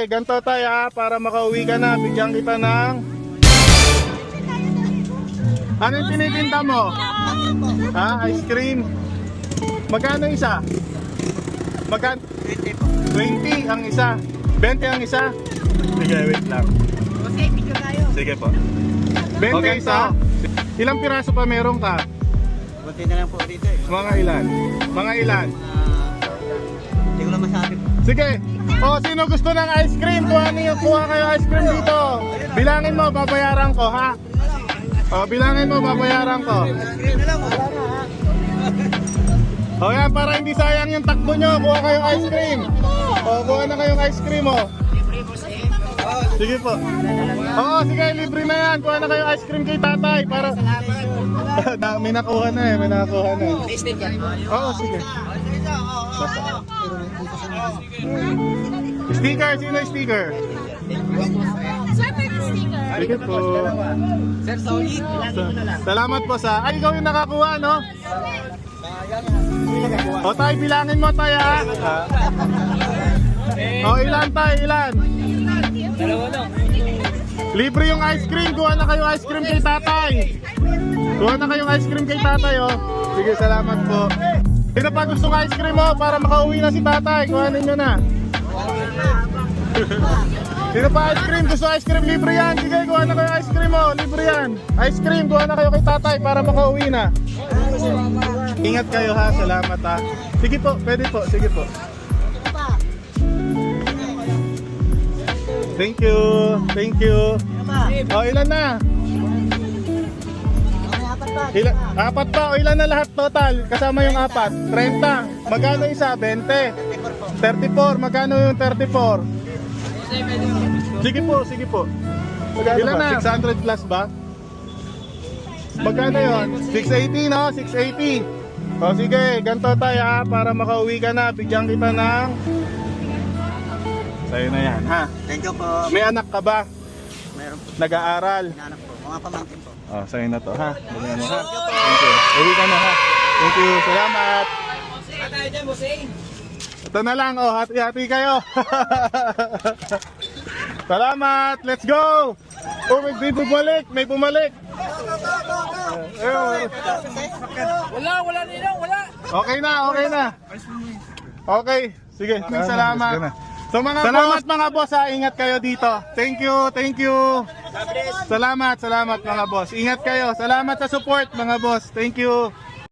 sige, ganito tayo ha, para makauwi ka na, bigyan kita ng... Ano yung tinitinda mo? Ha? Ice cream? Magkano isa? Magkano? 20 po. 20 ang isa. 20 ang isa. Sige, wait lang. Okay, picture tayo. Sige po. 20 isa. Ilang piraso pa meron ka? Buti na lang po dito eh. Mga ilan? Mga ilan? Hindi ko lang masabi po. Sige. O, sino gusto ng ice cream? Kuha kayo ice cream dito. Bilangin mo, babayaran ko, ha? O, bilangin mo, babayaran ko. Screen na lang, wala na ha. O yan, para hindi sayang yung takbo nyo, kuha kayong ice cream. O, kuha na kayong ice cream, o. Sige po. Oo, sige, libre na yan. Kuha na kayong ice cream kay tatay para... may nakuha na eh, may nakuha na eh. Oo, sige. Sticker, sino yung sticker? Sige po. Sir, solid. Salamat po sa... Ay, ikaw yung nakakuha, no? O tayo, bilangin mo tayo, ha? O, ilan tayo, ilan? Dalawa lang. Libre yung ice cream, kuha na kayo ice cream kay tatay. Kuha na kayong ice cream kay tatay, oh. Sige, salamat po. Sino pa gusto ng ice cream mo para makauwi na si tatay? Kuhanin nyo na. Sino pa ice cream? Gusto ice cream? Libre yan. Sige, kuha na kayo ice cream mo. Libre yan. Ice cream, kuha na kayo kay tatay para makauwi na. Ingat kayo ha. Salamat ha. Sige po, pwede po. Sige po. Thank you. Thank you. O, ilan na? Ilan? Apat pa. O, ilan na lahat total? Kasama yung apat. 30. Magkano isa? 20. 34. Magkano yung 34? Sige po, sige po. Magkano ilan ba? 600 plus ba? Magkano yun? 680 no? 680. O sige, ganito tayo ha. Para makauwi ka na, bigyan kita ng... Sa'yo na yan ha. Thank you po. May anak ka ba? Meron po. Nag-aaral? Inanak po. Mga pamangkin po. Oh, sa'yo na to ha. Bigyan mo ha. Thank you. Uwi ka na ha. Thank you. Salamat. Ito na lang oh. Hati-hati kayo. Salamat. Let's go. Oh, may bumalik. May bumalik. Wala nila, wala. Okay na, okay na. Okay, sige, salamat. So salamat mga boss ha, ingat kayo dito. Thank you, thank you. Salamat mga boss. Ingat kayo. Salamat sa support mga boss. Thank you.